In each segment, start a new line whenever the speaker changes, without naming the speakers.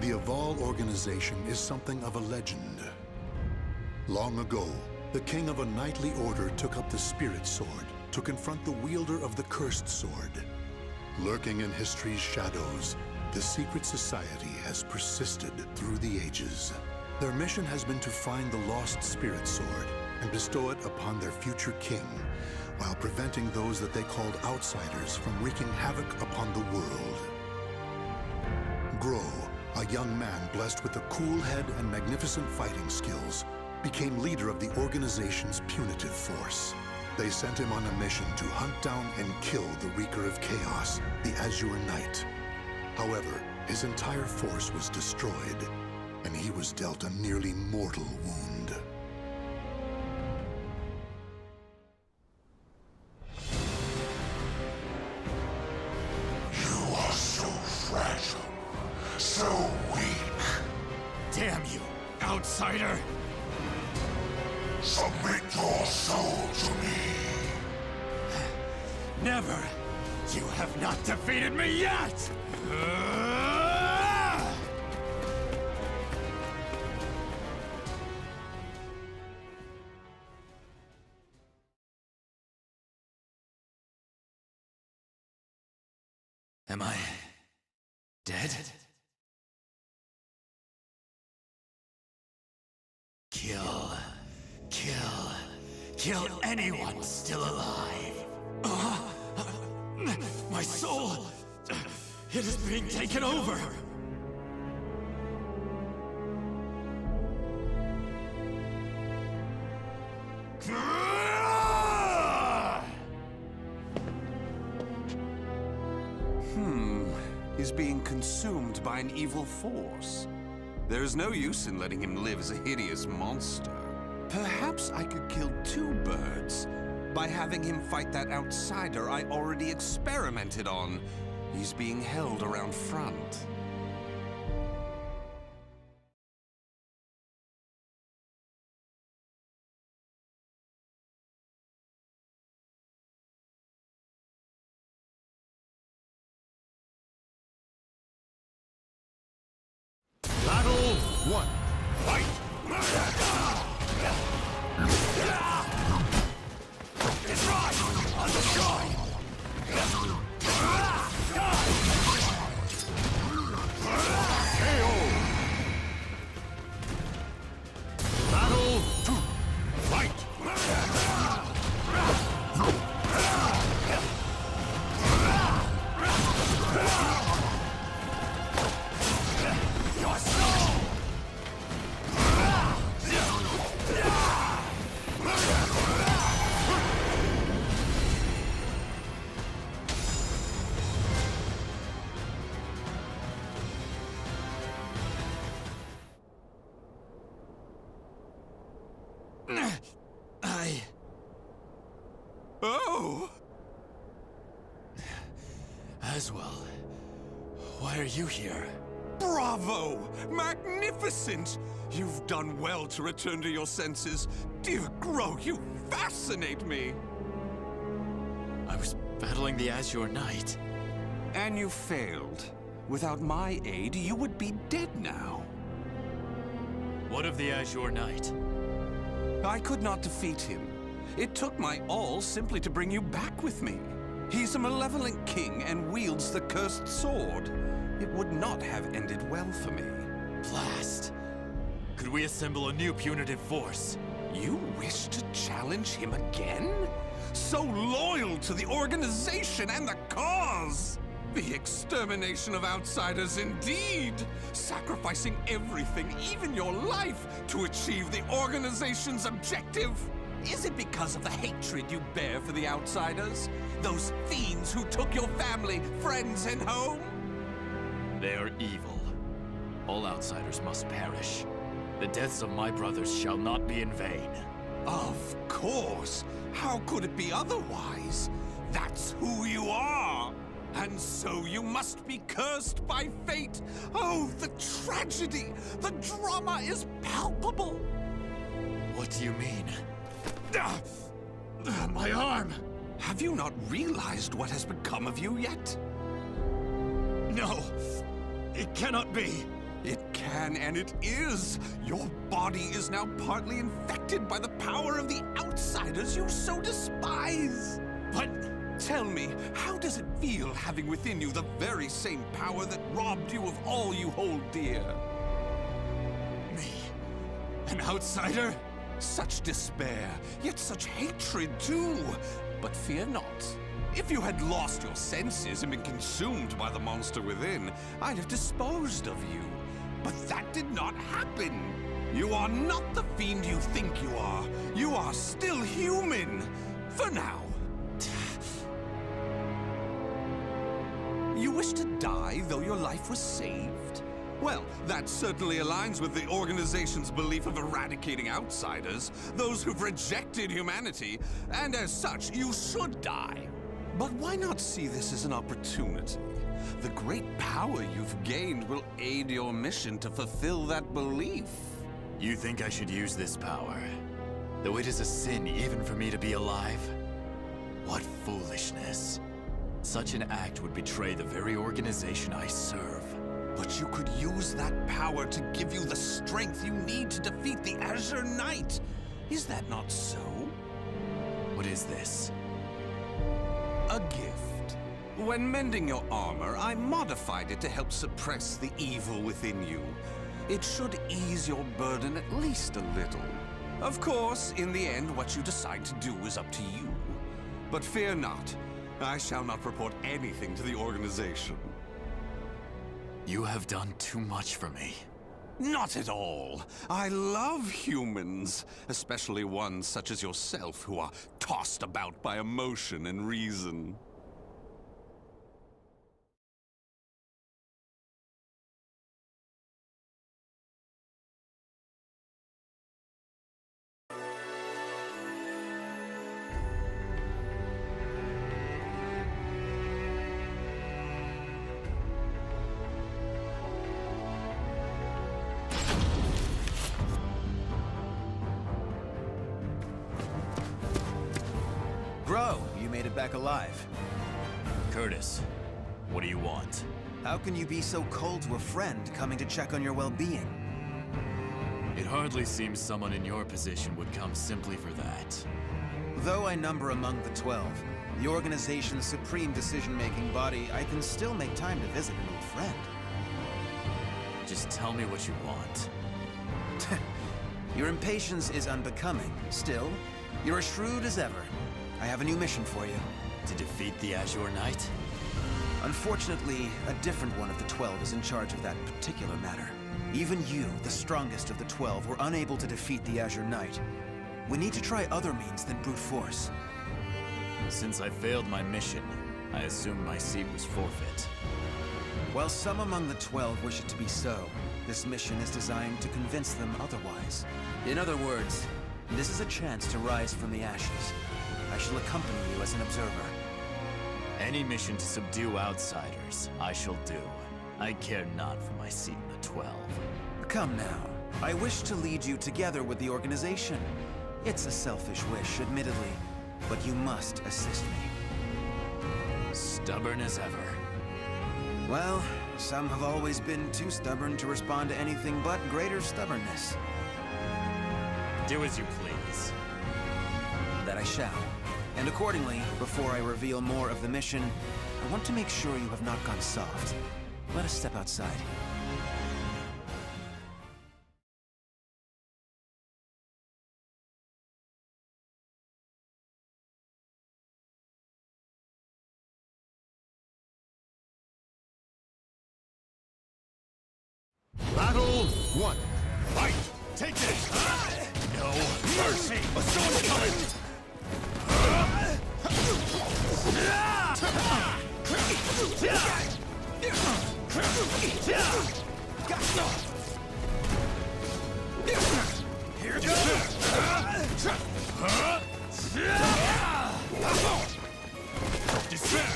The Aval organization is something of a legend. Long ago, the king of a knightly order took up the Spirit Sword to confront the wielder of the Cursed Sword. Lurking in history's shadows, the secret society has persisted through the ages. Their mission has been to find the lost Spirit Sword and bestow it upon their future king, while preventing those that they called outsiders from wreaking havoc upon the world. GROH, a young man blessed with a cool head and magnificent fighting skills, became leader of the organization's punitive force. They sent him on a mission to hunt down and kill the Wreaker of Chaos, the Azure Knight. However, his entire force was destroyed, and he was dealt a nearly mortal wound.
You are so fragile, so weak.
Damn you, outsider!
Submit your soul to me.
Never! You have not defeated me yet! Am I dead? Kill anyone still alive. My soul, it is being taken over.
He's being consumed by an evil force. There is no use in letting him live as a hideous monster. Perhaps I could kill two birds by having him fight that outsider I already experimented on. He's being held around front.
Battle 1. Fight! Destroy! Destroy! KO! Battle 2. Fight! Your soul!
Oh!
Aswell, why are you here?
Bravo! Magnificent! You've done well to return to your senses. Dear GROH, you fascinate me!
I was battling the Azure Knight.
And you failed. Without my aid, you would be dead now.
What of the Azure Knight?
I could not defeat him. It took my all simply to bring you back with me. He's a malevolent king and wields the cursed sword. It would not have ended well for me.
Blast! Could we assemble a new punitive force?
You wish to challenge him again? So loyal to the organization and the cause! The extermination of outsiders indeed! Sacrificing everything, even your life, to achieve the organization's objective! Is it because of the hatred you bear for the outsiders? Those fiends who took your family, friends, and home?
They are evil. All outsiders must perish. The deaths of my brothers shall not be in vain.
Of course! How could it be otherwise? That's who you are! And so you must be cursed by fate! Oh, the tragedy! The drama is palpable!
What do you mean? My arm!
Have you not realized what has become of you yet?
No! It cannot be!
It can and it is. Your body is now partly infected by the power of the outsiders you so despise. But tell me, how does it feel having within you the very same power that robbed you of all you hold dear?
Me? An outsider?
Such despair, yet such hatred too. But fear not. If you had lost your senses and been consumed by the monster within, I'd have disposed of you. But that did not happen. You are not the fiend you think you are. You are still human. For now. You wish to die, though your life was saved? Well, that certainly aligns with the organization's belief of eradicating outsiders, those who've rejected humanity, and as such, you should die. But why not see this as an opportunity? The great power you've gained will aid your mission to fulfill that belief.
You think I should use this power? Though it is a sin even for me to be alive? What foolishness. Such an act would betray the very organization I serve.
But you could use that power to give you the strength you need to defeat the Azure Knight. Is that not so?
What is this?
A gift. When mending your armor, I modified it to help suppress the evil within you. It should ease your burden at least a little. Of course, in the end, what you decide to do is up to you. But fear not. I shall not report anything to the organization.
You have done too much for me.
Not at all. I love humans, especially ones such as yourself who are tossed about by emotion and reason.
Bro, you made it back alive.
Curtis, what do you want?
How can you be so cold to a friend coming to check on your well-being?
It hardly seems someone in your position would come simply for that.
Though I number among the 12, the organization's supreme decision-making body, I can still make time to visit an old friend.
Just tell me what you want.
Your impatience is unbecoming. Still, you're as shrewd as ever. I have a new mission for you.
To defeat the Azure Knight?
Unfortunately, a different one of the 12 is in charge of that particular matter. Even you, the strongest of the 12, were unable to defeat the Azure Knight. We need to try other means than brute force.
Since I failed my mission, I assumed my seat was forfeit.
While some among the 12 wish it to be so, this mission is designed to convince them otherwise. In other words, this is a chance to rise from the ashes. I shall accompany you as an observer.
Any mission to subdue outsiders, I shall do. I care not for my seat in the 12.
Come now. I wish to lead you together with the organization. It's a selfish wish, admittedly, but you must assist me.
Stubborn as ever.
Well, some have always been too stubborn to respond to anything but greater stubbornness.
Do as you please.
That I shall. And accordingly, before I reveal more of the mission, I want to make sure you have not gone soft. Let us step outside.
Battle 1.
Fight! Take this! No mercy! A storm's coming! Here it goes! Despair!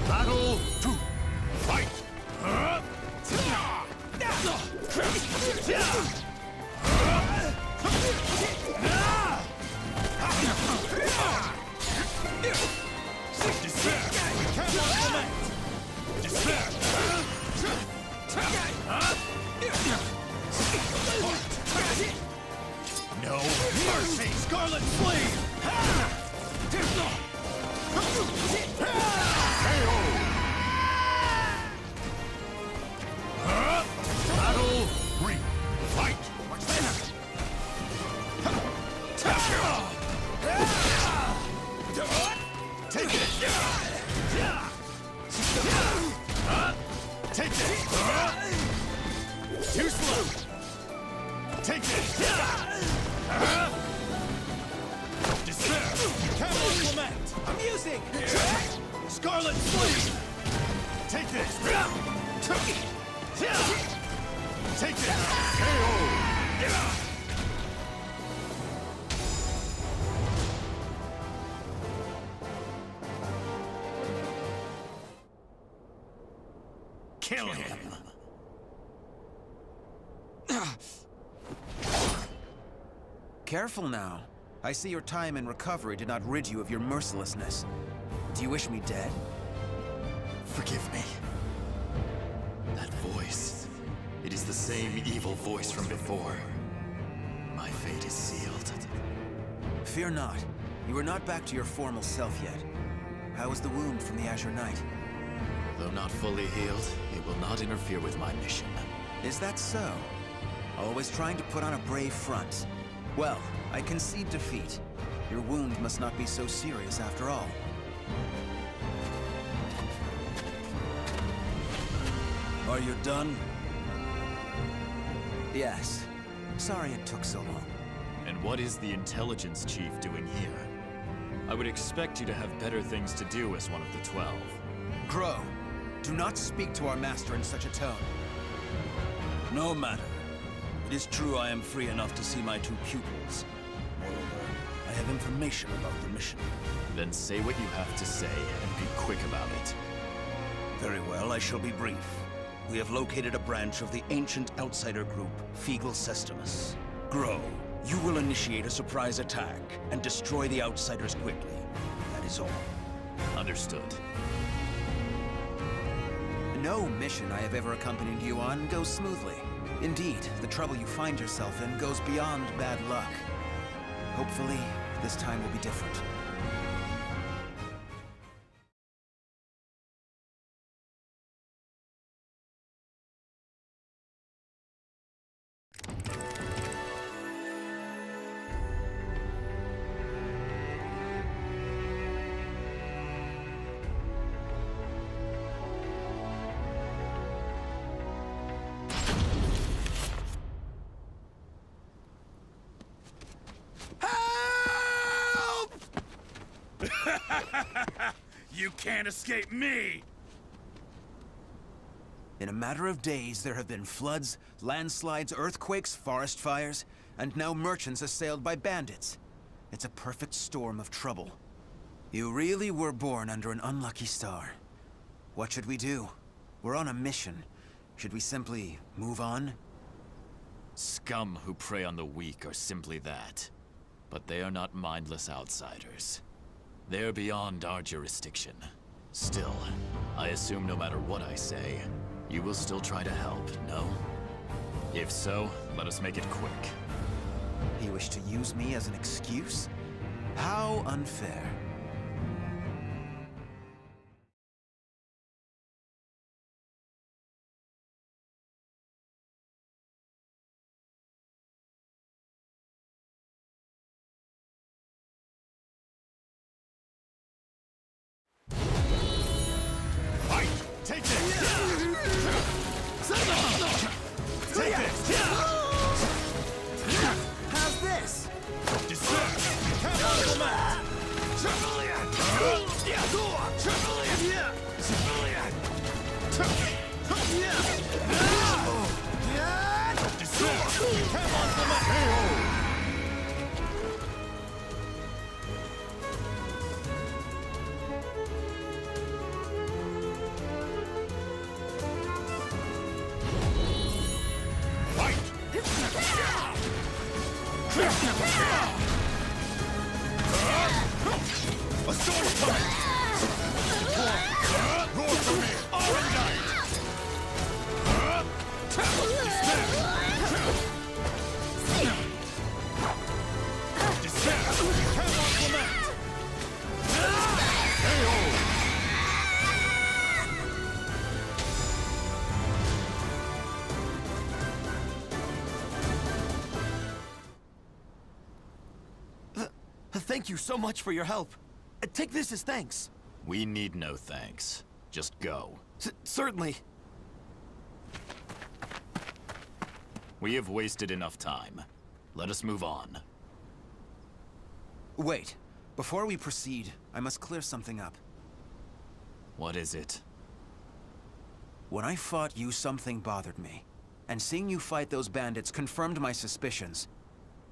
Battle 2.
Fight!
Despair!
Scarlet Sleeve!
Battle 3. Fight!
Take it! Take it! Too slow! Take it! Despair! Camel Clement! Amusing! Scarlet Sleeve! Take this! Take this!
Kill him!
Careful now. I see your time in recovery did not rid you of your mercilessness. Do you wish me dead?
Forgive me. That voice. It is the same evil voice from before. My fate is sealed.
Fear not. You are not back to your formal self yet. How is the wound from the Azure Knight?
Though not fully healed, it will not interfere with my mission.
Is that so? Always trying to put on a brave front. Well, I concede defeat. Your wound must not be so serious after all. Are you done? Yes. Sorry it took so long.
And what is the intelligence chief doing here? I would expect you to have better things to do as one of the 12.
GROH, do not speak to our master in such a tone.
No matter. It is true I am free enough to see my 2 pupils. Moreover, I have information about the mission.
Then say what you have to say, and be quick about it.
Very well, I shall be brief. We have located a branch of the ancient outsider group, Feegle Sestimus. GROH, you will initiate a surprise attack and destroy the outsiders quickly. That is all.
Understood.
No mission I have ever accompanied you on goes smoothly. Indeed, the trouble you find yourself in goes beyond bad luck. Hopefully, this time will be different.
You can't escape me!
In a matter of days, there have been floods, landslides, earthquakes, forest fires, and now merchants assailed by bandits. It's a perfect storm of trouble. You really were born under an unlucky star. What should we do? We're on a mission. Should we simply move on?
Scum who prey on the weak are simply that. But they are not mindless outsiders. They're beyond our jurisdiction. Still, I assume no matter what I say, you will still try to help, no? If so, let us make it quick.
You wish to use me as an excuse? How unfair.
Take this! Take this!
How's this?
Despair! Camel Clement! Civilian! Civilian! Civilian! Despair! Camel Clement! A storm's coming!
Thank you so much for your help. Take this as thanks.
We need no thanks. Just go.
Certainly.
We have wasted enough time. Let us move on.
Wait. Before we proceed, I must clear something up.
What is it?
When I fought you, something bothered me. And seeing you fight those bandits confirmed my suspicions.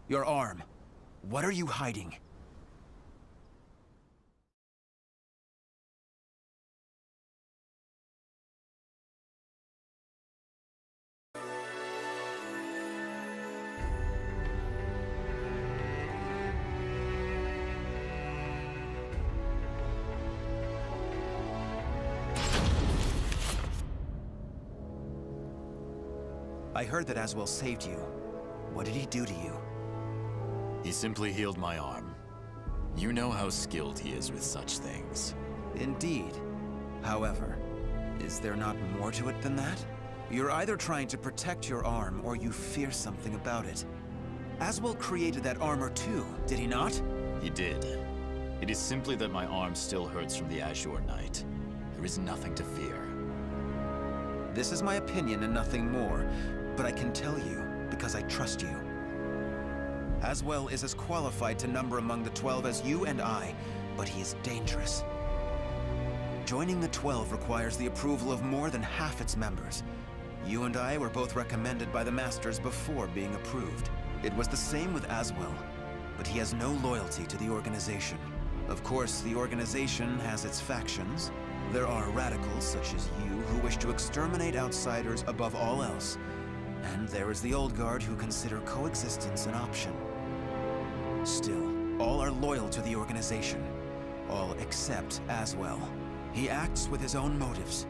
Your arm. What are you hiding? I heard that Aswell saved you. What did he do to you?
He simply healed my arm. You know how skilled he is with such things.
Indeed. However, is there not more to it than that? You're either trying to protect your arm, or you fear something about it. Aswell created that armor too, did he not?
He did. It is simply that my arm still hurts from the Azure Knight. There is nothing to fear.
This is my opinion and nothing more, but I can tell you, because I trust you. Aswell is as qualified to number among the 12 as you and I, but he is dangerous. Joining the 12 requires the approval of more than half its members. You and I were both recommended by the Masters before being approved. It was the same with Aswell, but he has no loyalty to the organization. Of course, the organization has its factions. There are radicals such as you who wish to exterminate outsiders above all else. And there is the old guard who consider coexistence an option. Still, all are loyal to the organization. All except Aswell. He acts with his own motives,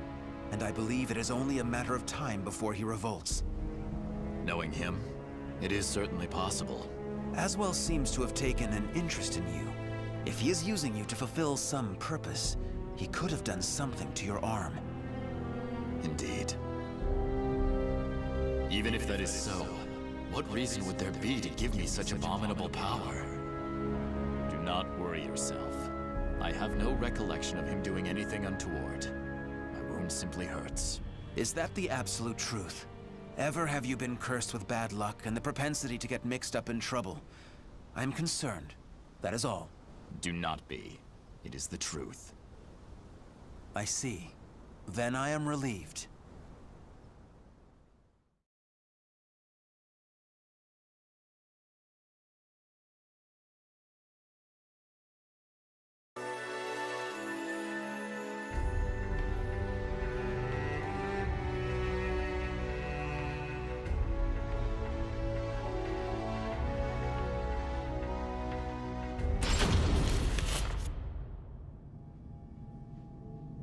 and I believe it is only a matter of time before he revolts.
Knowing him, it is certainly possible.
Aswell seems to have taken an interest in you. If he is using you to fulfill some purpose, he could have done something to your arm.
Indeed. Even if that is so, what reason would there be to give me such abominable power? Do not worry yourself. I have no recollection of him doing anything untoward. My wound simply hurts.
Is that the absolute truth? Ever have you been cursed with bad luck and the propensity to get mixed up in trouble? I'm concerned. That is all.
Do not be. It is the truth.
I see. Then I am relieved.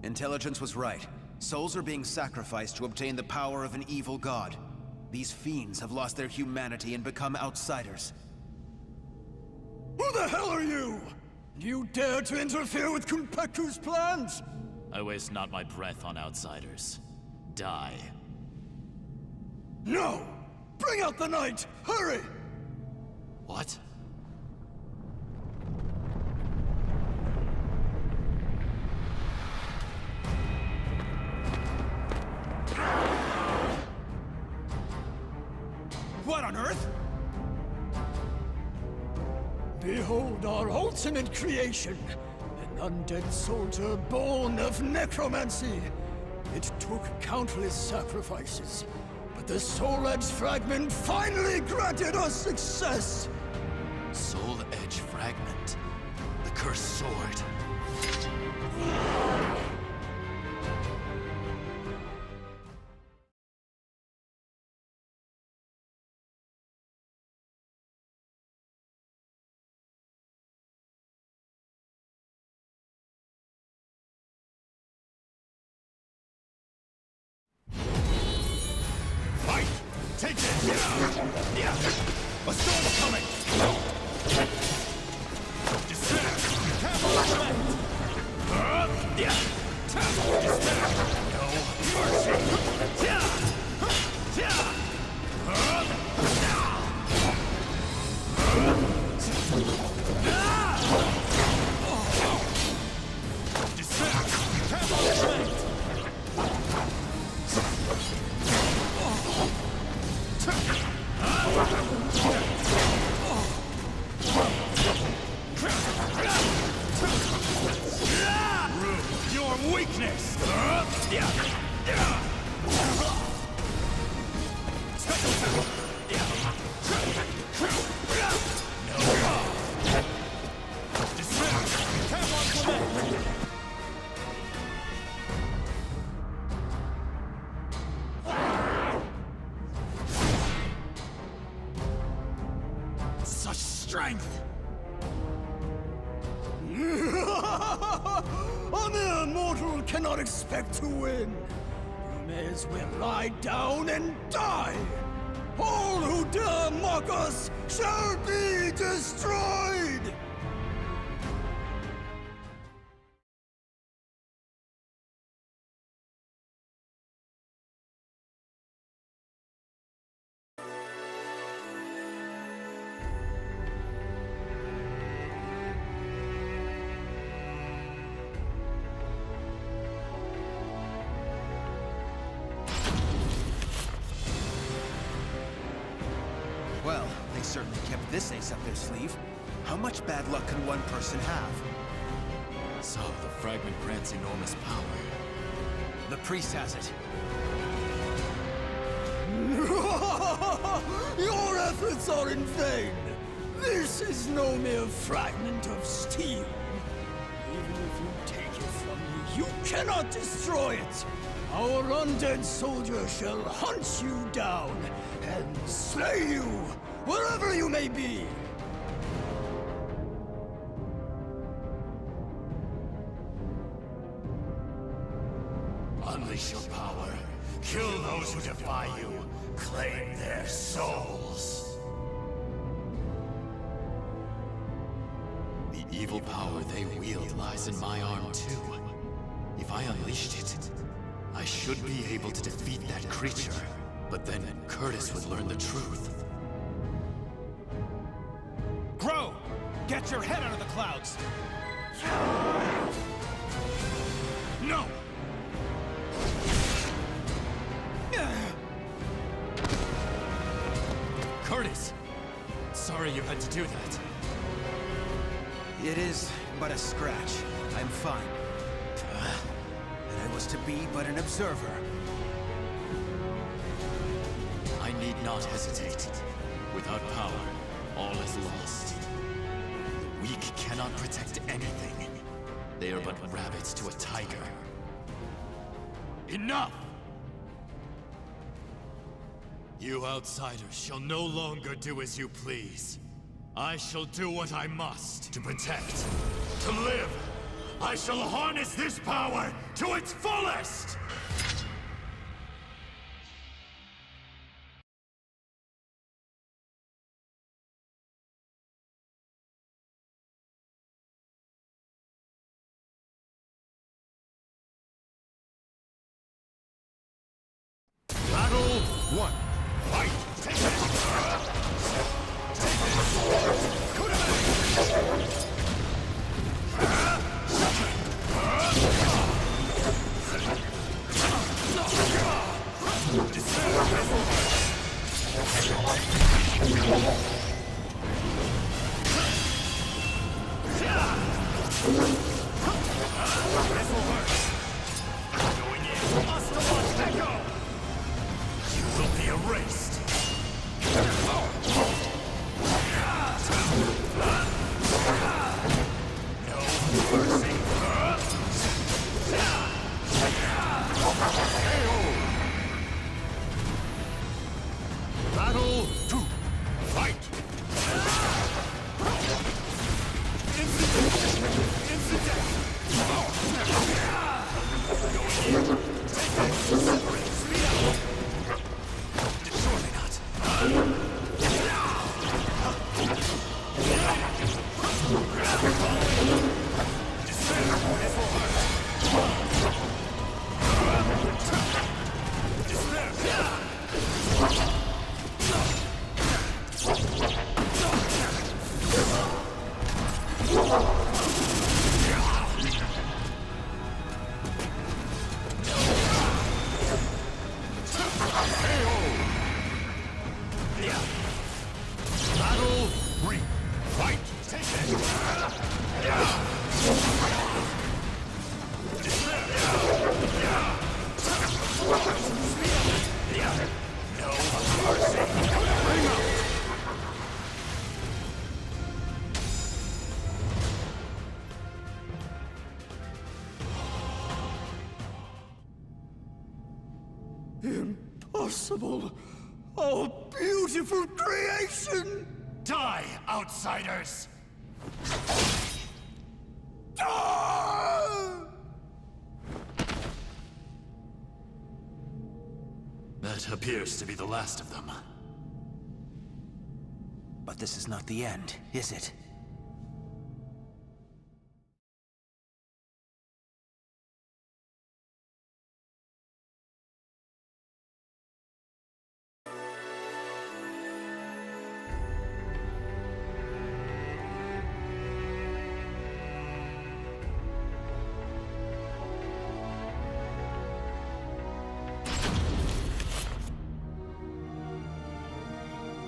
Intelligence was right. Souls are being sacrificed to obtain the power of an evil god. These fiends have lost their humanity and become outsiders.
Who the hell are you? You dare to interfere with Kunpeku's plans?
I waste not my breath on outsiders. Die.
No! Bring out the knight! Hurry!
What?
What on earth?
Behold our ultimate creation, an undead soldier born of necromancy. It took countless sacrifices, but the Soul Edge fragment finally granted us success!
Soul Edge Fragment. The cursed sword.
Take it! Yeah! A storm's coming! Despair! Cavalry! Yeah! Despair! No mercy! Yeah!
cannot expect to win. You may as well lie down and die. All who dare mock us shall be destroyed!
Well, they certainly kept this ace up their sleeve. How much bad luck can one person have?
So, the fragment grants enormous power.
The priest has it.
Your efforts are in vain! This is no mere fragment of steel. Even if you take it from me, you cannot destroy it! Our undead soldier shall hunt you down and slay you, wherever you may be!
Unleash your power. Kill those who defy you. Claim their souls.
The evil power they wield lies in my arm too. If I unleashed it, I should be able to defeat that creature. But then Curtis would learn the truth.
GROH! Get your head out of the clouds!
No!
Curtis! Sorry you had to do that.
It is but a scratch. I'm fine. And I was to be but an observer.
I need not hesitate. Without power, all is lost. The weak cannot protect anything. They are but rabbits to a tiger. Enough! You outsiders shall no longer do as you please. I shall do what I must to protect, to live. I shall harness this power to its fullest!
Battle 1. Fight!
You will be erased. No mercy.
Battle 2. Fight!
Surely not.
Battle 3. Fight!
Impossible! Oh, beautiful creation!
Die, outsiders!
Ah!
appears to be the last of them.
But this is not the end, is it?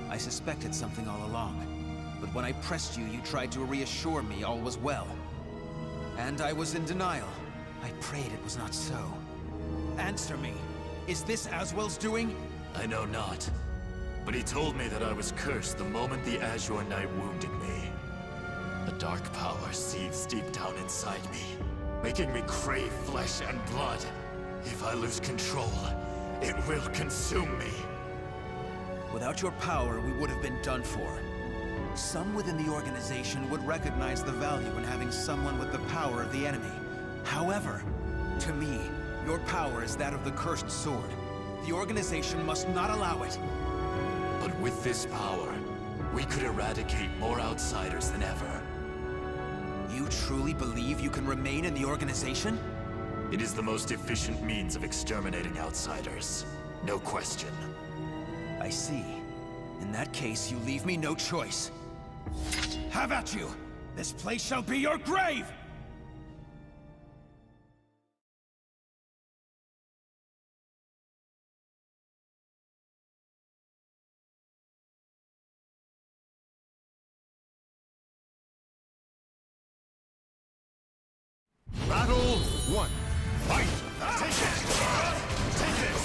I suspected something all along, but when I pressed you, you tried to reassure me all was well. And I was in denial. I prayed it was not so. Answer me. Is this Aswell's doing?
I know not. But he told me that I was cursed the moment the Azure Knight wounded me. A dark power seethes deep down inside me, making me crave flesh and blood. If I lose control, it will consume me.
Without your power, we would have been done for. Some within the organization would recognize the value in having someone with the power of the enemy. However, to me, your power is that of the Cursed Sword. The organization must not allow it.
But with this power, we could eradicate more outsiders than ever.
You truly believe you can remain in the organization?
It is the most efficient means of exterminating outsiders. No question.
I see. In that case, you leave me no choice.
Have at you! This place shall be your grave!
Battle 1.
Fight! Take it! Take this!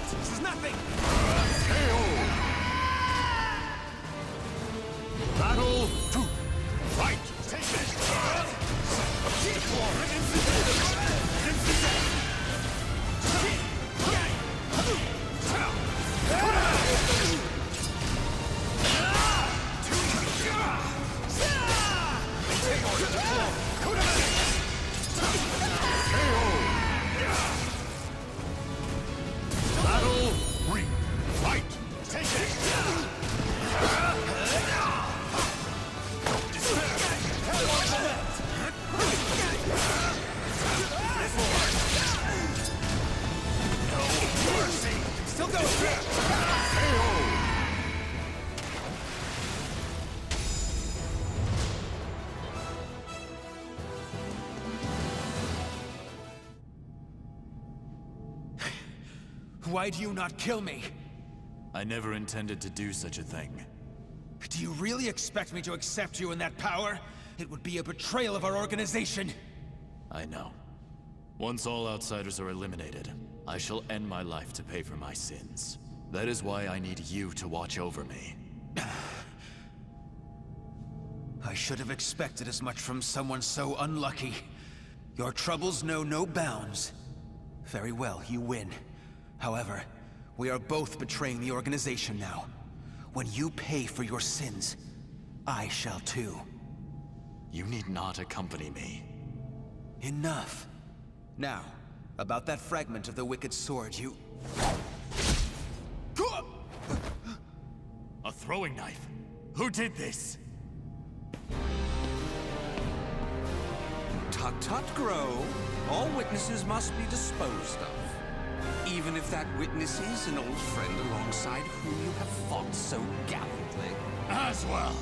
This is nothing!
Battle 2.
Fight! Take it!
Battle 3.
Fight! Take it!
Still going! Why do you not kill me?
I never intended to do such a thing.
Do you really expect me to accept you in that power? It would be a betrayal of our organization.
I know. Once all outsiders are eliminated, I shall end my life to pay for my sins. That is why I need you to watch over me.
I should have expected as much from someone so unlucky. Your troubles know no bounds. Very well, you win. However, we are both betraying the organization now. When you pay for your sins, I shall too.
You need not accompany me.
Enough. Now, about that fragment of the Wicked Sword, you...
A throwing knife? Who did this?
Tut tut, GROH. All witnesses must be disposed of. Even if that witness is an old friend alongside whom you have fought so gallantly.
Aswell!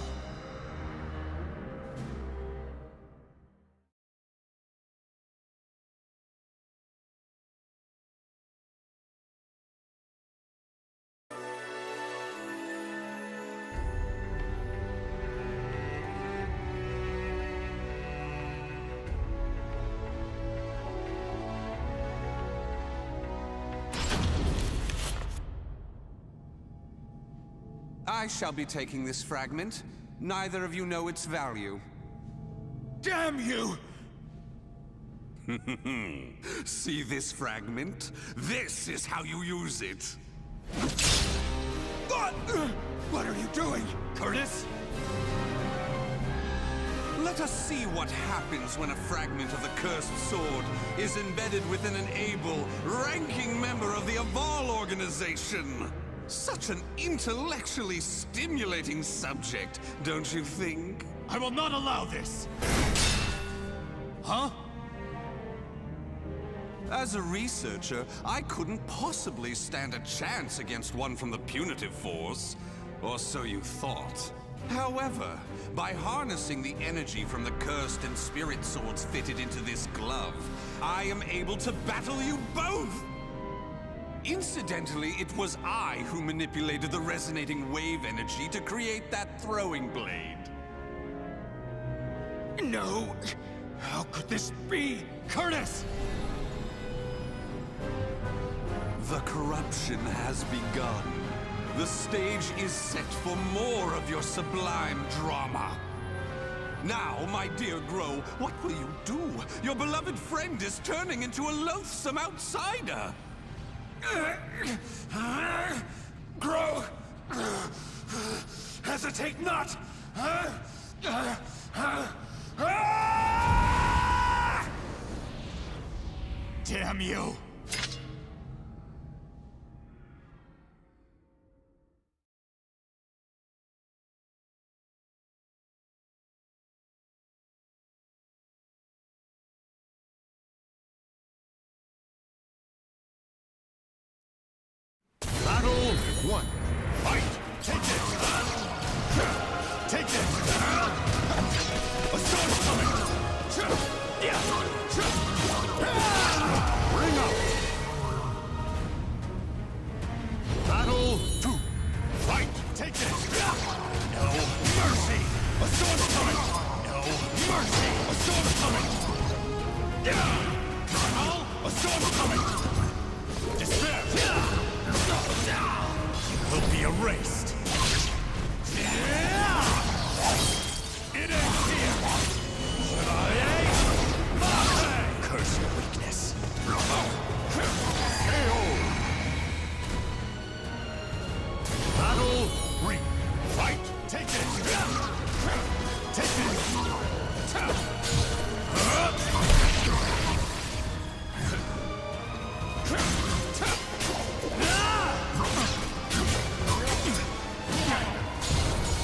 I shall be taking this fragment. Neither of you know its value.
Damn you!
See this fragment? This is how you use it.
What are you doing, Curtis?
Let us see what happens when a fragment of the cursed sword is embedded within an able, ranking member of the Aval organization. Such an intellectually stimulating subject, don't you think?
I will not allow this!
Huh? As a researcher, I couldn't possibly stand a chance against one from the punitive force. Or so you thought. However, by harnessing the energy from the cursed and spirit swords fitted into this glove, I am able to battle you both! Incidentally, it was I who manipulated the resonating wave energy to create that throwing blade.
No! How could this be? Curtis!
The corruption has begun. The stage is set for more of your sublime drama. Now, my dear GROH, what will you do? Your beloved friend is turning into a loathsome outsider.
GROH! Hesitate not! Damn you!
Battle 1.
Fight! Take it! Take it! A sword's coming!
Ring out. Battle 2.
Fight! Take it! No mercy! A sword's coming! No mercy! A sword's coming! A sword's coming! Despair! You will be erased! It ends here! Should I? Curse your weakness!
Battle 3.
Fight! Take it! Take it!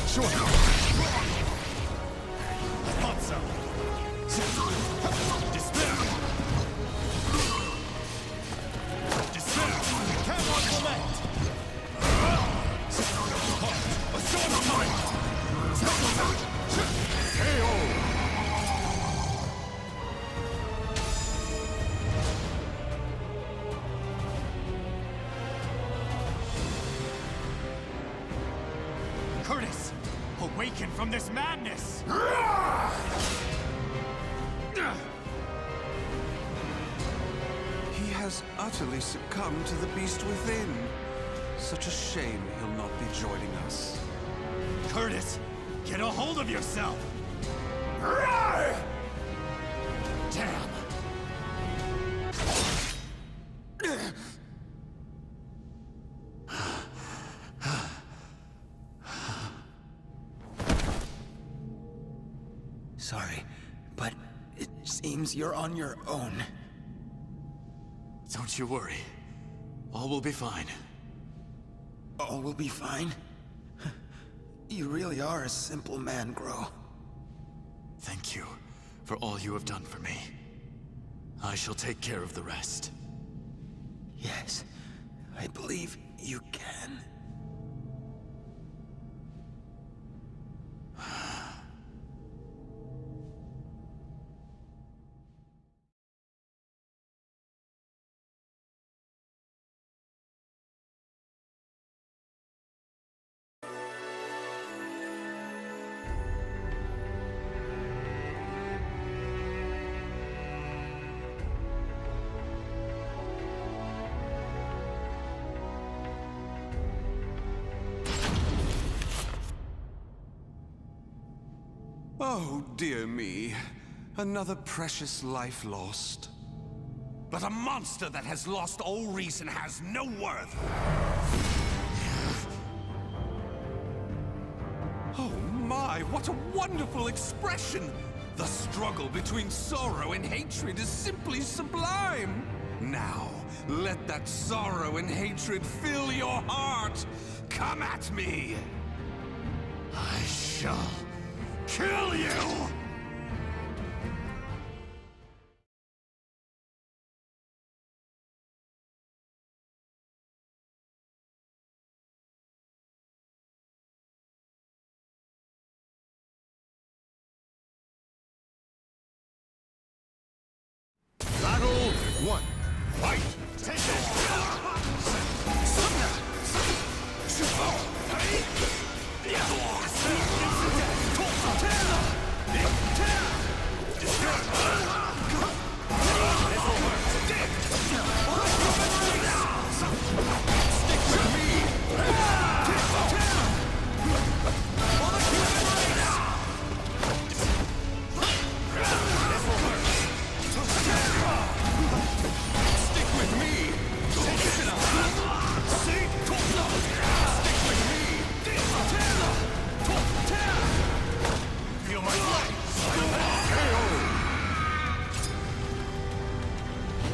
Sure.
I thought so. Despair! Despair! You cannot relent! A sword coming! Curtis! Awaken from this madness!
He has utterly succumbed to the beast within. Such a shame he'll not be joining us.
Curtis! Get a hold of yourself! Damn!
Sorry, but it seems you're on your own.
Don't you worry. All will be fine.
All will be fine. You really are a simple man, GROH.
Thank you for all you have done for me. I shall take care of the rest.
Yes, I believe you can.
Oh, dear me. Another precious life lost. but a monster that has lost all reason has no worth. Oh my, what a wonderful expression! The struggle between sorrow and hatred is simply sublime! Now, let that sorrow and hatred fill your heart! Come at me! I shall kill you!
Battle 1.
Fight! Take it!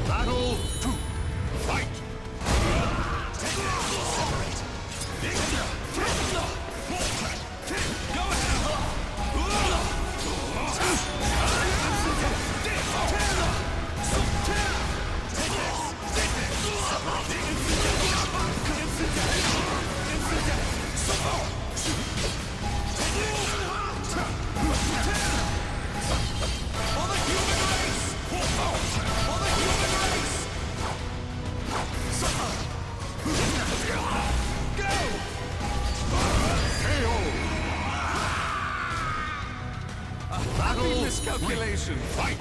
Battle 2.
Fight!
Miscalculation!
Fight!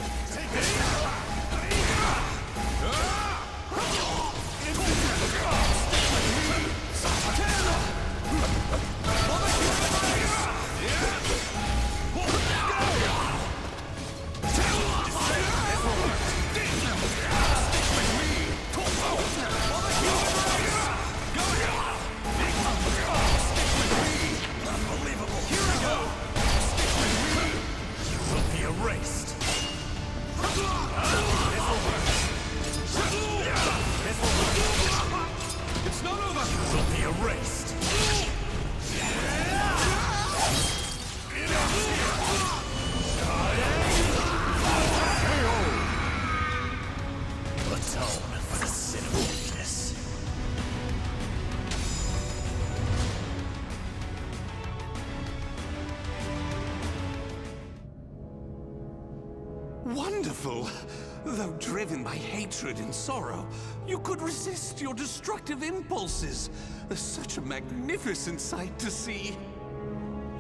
Erased! It's not over! You will be erased!
Atone for the sin of weakness.
Wonderful! Though driven by hatred and sorrow, you could resist your destructive impulses. Such a magnificent sight to see.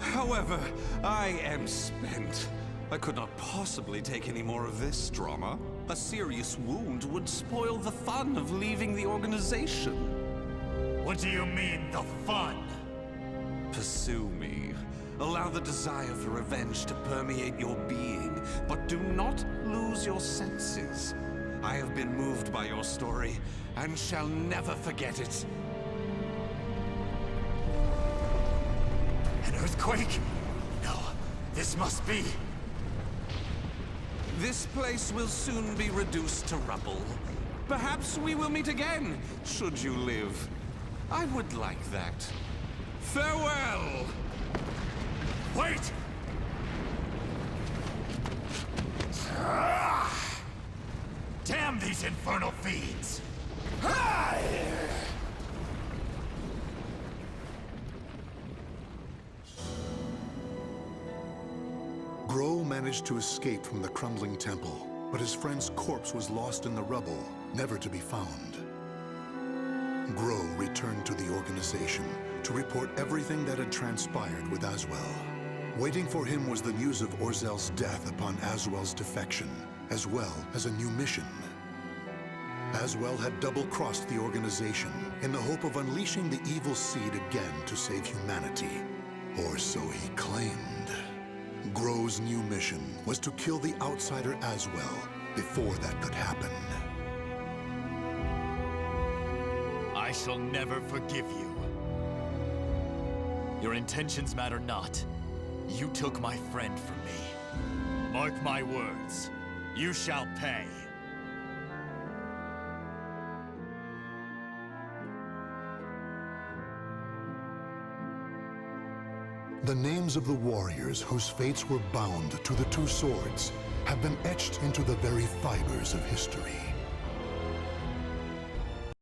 However, I am spent. I could not possibly take any more of this drama. A serious wound would spoil the fun of leaving the organization.
What do you mean, the fun?
Pursue me. Allow the desire for revenge to permeate your being, but do not lose your senses. I have been moved by your story, and shall never forget it.
An earthquake? No, this must be.
This place will soon be reduced to rubble. Perhaps we will meet again, should you live. I would like that. Farewell!
Wait! Damn these infernal fiends!
GROH managed to escape from the crumbling temple, but his friend's corpse was lost in the rubble, never to be found. GROH returned to the organization to report everything that had transpired with Aswell. Waiting for him was the news of Orzel's death upon Aswell's defection, as well as a new mission. Aswell had double-crossed the organization in the hope of unleashing the evil seed again to save humanity. Or so he claimed. GROH's new mission was to kill the outsider Aswell before that could happen.
I shall never forgive you. Your intentions matter not. You took my friend from me. Mark my words. You shall pay.
The names of the warriors whose fates were bound to the two swords have been etched into the very fibers of history.